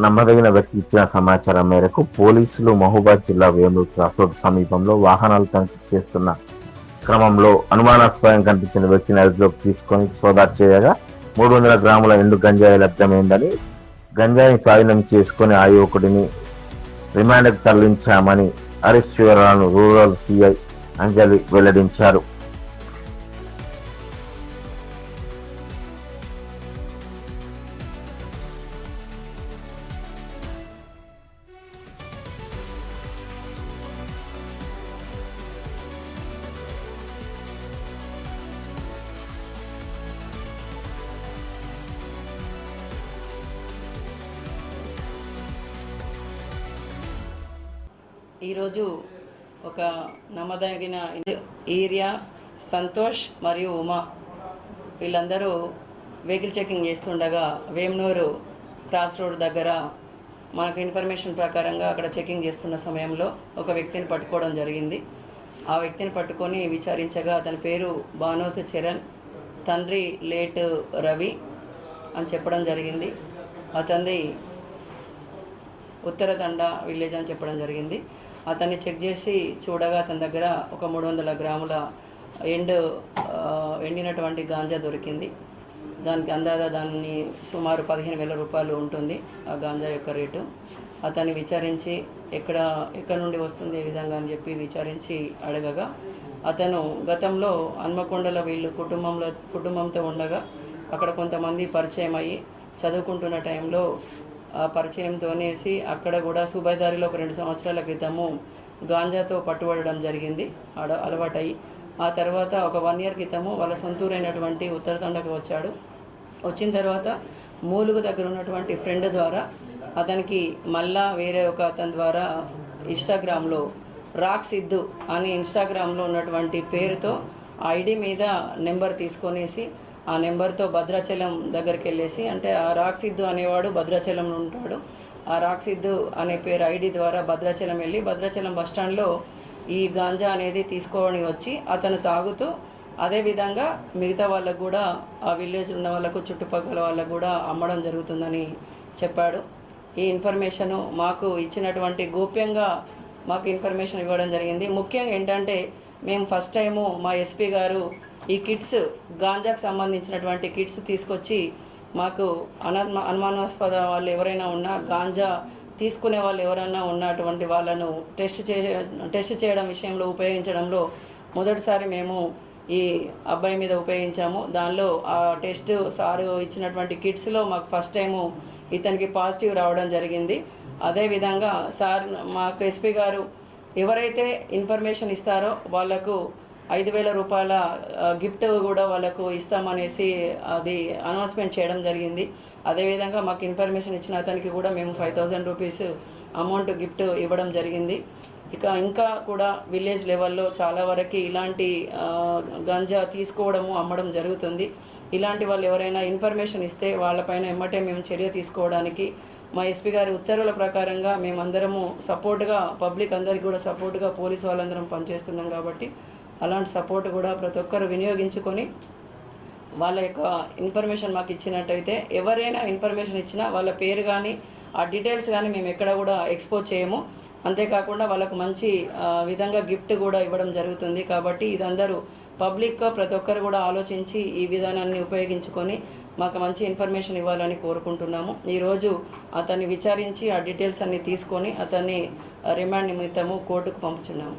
నమ్మదగిన వ్యక్తి ఇచ్చిన సమాచారం మేరకు పోలీసులు మహబూబాద్ జిల్లా వేమూరు క్రాస్ రోడ్ సమీపంలో వాహనాలు తనిఖీ చేస్తున్న క్రమంలో అనుమానాస్పదంగా కనిపించిన వ్యక్తిని అదుపులోకి తీసుకొని సోదా చేయగా 300 గ్రాముల ఎండు గంజాయి లభ్యమైందని, గంజాయిని స్వాధీనం చేసుకుని ఆ యువకుడిని రిమాండ్కు తరలించామని అరెస్ట్ వివరాలను రూరల్ సిఐ అంజలి వెల్లడించారు. ఈరోజు ఒక నమ్మదగిన ఏరియా సంతోష్ మరియు ఉమా వీళ్ళందరూ వెహికల్ చెకింగ్ చేస్తుండగా వేమనూరు క్రాస్ రోడ్ దగ్గర మనకు ఇన్ఫర్మేషన్ ప్రకారంగా అక్కడ చెకింగ్ చేస్తున్న సమయంలో ఒక వ్యక్తిని పట్టుకోవడం జరిగింది. ఆ వ్యక్తిని పట్టుకొని విచారించగా అతని పేరు భానోత్ చరణ్, తండ్రి లేట్ రవి అని చెప్పడం జరిగింది. అతనిది ఉత్తరదండ విలేజ్ అని చెప్పడం జరిగింది. అతన్ని చెక్ చేసి చూడగా అతని దగ్గర ఒక 300 గ్రాముల ఎండినటువంటి గాంజా దొరికింది. దానికి దాన్ని సుమారు 15,000 రూపాయలు ఉంటుంది ఆ గాంజా యొక్క రేటు. అతన్ని విచారించి ఎక్కడ నుండి వస్తుంది ఏ విధంగా అని చెప్పి విచారించి అడగగా అతను గతంలో హన్మకొండలో వీళ్ళు కుటుంబంతో ఉండగా అక్కడ కొంతమంది పరిచయం అయ్యి చదువుకుంటున్న టైంలో ఆ పరిచయంతోనేసి అక్కడ కూడా సుబైదారిలో ఒక 2 సంవత్సరాల క్రితము గాంజాతో పట్టుబడడం జరిగింది అలవాటయి. ఆ తర్వాత ఒక 1 ఇయర్ క్రితము వాళ్ళ సొంతూరైనటువంటి ఉత్తరతండకు వచ్చాడు. వచ్చిన తర్వాత మూలుగు దగ్గర ఉన్నటువంటి ఫ్రెండ్ ద్వారా అతనికి మళ్ళా వేరే ఒక అతని ద్వారా ఇన్స్టాగ్రామ్లో రాక్ సిద్ధు అని ఇన్స్టాగ్రామ్లో ఉన్నటువంటి పేరుతో ఐడి మీద నెంబర్ తీసుకొనేసి ఆ నెంబర్తో భద్రాచలం దగ్గరికి వెళ్ళేసి, అంటే ఆ రాక్ సిద్ధు అనేవాడు భద్రాచలంలో ఉంటాడు. ఆ రాక్ సిద్ధు అనే పేరు ఐడి ద్వారా భద్రాచలం వెళ్ళి భద్రాచలం బస్టాండ్లో ఈ గాంజా అనేది తీసుకొని వచ్చి అతను తాగుతూ అదేవిధంగా మిగతా వాళ్ళకు కూడా ఆ విలేజ్ ఉన్న వాళ్ళకు చుట్టుపక్కల వాళ్ళకు కూడా అమ్మడం జరుగుతుందని చెప్పాడు. ఈ ఇన్ఫర్మేషను మాకు ఇచ్చినటువంటి గోప్యంగా మాకు ఇన్ఫర్మేషన్ ఇవ్వడం జరిగింది. ముఖ్యంగా ఏంటంటే మేము ఫస్ట్ టైము మా ఎస్పీ గారు ఈ కిట్స్ గాంజాకు సంబంధించినటువంటి కిట్స్ తీసుకొచ్చి మాకు అనుమానాస్పద వాళ్ళు ఎవరైనా ఉన్నా గాంజా తీసుకునే వాళ్ళు ఎవరైనా ఉన్నటువంటి వాళ్ళను టెస్ట్ చేయడం విషయంలో ఉపయోగించడంలో మొదటిసారి మేము ఈ అబ్బాయి మీద ఉపయోగించాము. దానిలో ఆ టెస్ట్ సారు ఇచ్చినటువంటి కిట్స్లో మాకు ఫస్ట్ టైము ఇతనికి పాజిటివ్ రావడం జరిగింది. అదేవిధంగా సార్ మాకు ఎస్పీ గారు ఎవరైతే ఇన్ఫర్మేషన్ ఇస్తారో వాళ్లకు 5,000 రూపాయల గిఫ్ట్ కూడా వాళ్ళకు ఇస్తామనేసి అది అనౌన్స్మెంట్ చేయడం జరిగింది. అదేవిధంగా మాకు ఇన్ఫర్మేషన్ ఇచ్చిన అతనికి కూడా మేము 5,000 రూపీస్ అమౌంట్ గిఫ్ట్ ఇవ్వడం జరిగింది. ఇంకా కూడా విలేజ్ లెవెల్లో చాలా వరకు ఇలాంటి గంజా తీసుకోవడము అమ్మడం జరుగుతుంది. ఇలాంటి వాళ్ళు ఎవరైనా ఇన్ఫర్మేషన్ ఇస్తే వాళ్ళపైన ఎమ్మటే మేము చర్య తీసుకోవడానికి మా ఎస్పీ గారి ఉత్తర్వుల ప్రకారంగా మేమందరము సపోర్ట్గా పబ్లిక్ అందరికీ కూడా సపోర్ట్గా పోలీసు వాళ్ళందరం పనిచేస్తున్నాం. కాబట్టి అలాంటి సపోర్ట్ కూడా ప్రతి ఒక్కరు వినియోగించుకొని వాళ్ళ యొక్క ఇన్ఫర్మేషన్ మాకు ఇచ్చినట్టయితే ఎవరైనా ఇన్ఫర్మేషన్ ఇచ్చినా వాళ్ళ పేరు కానీ ఆ డీటెయిల్స్ కానీ మేము ఎక్కడ కూడా ఎక్స్పోజ్ చేయము. అంతేకాకుండా వాళ్ళకు మంచి విధంగా గిఫ్ట్ కూడా ఇవ్వడం జరుగుతుంది. కాబట్టి ఇదందరూ పబ్లిక్గా ప్రతి ఒక్కరు కూడా ఆలోచించి ఈ విధానాన్ని ఉపయోగించుకొని మాకు మంచి ఇన్ఫర్మేషన్ ఇవ్వాలని కోరుకుంటున్నాము. ఈరోజు అతన్ని విచారించి ఆ డీటెయిల్స్ అన్ని తీసుకొని అతన్ని రిమాండ్ నిమిత్తము కోర్టుకు పంపుచున్నాము.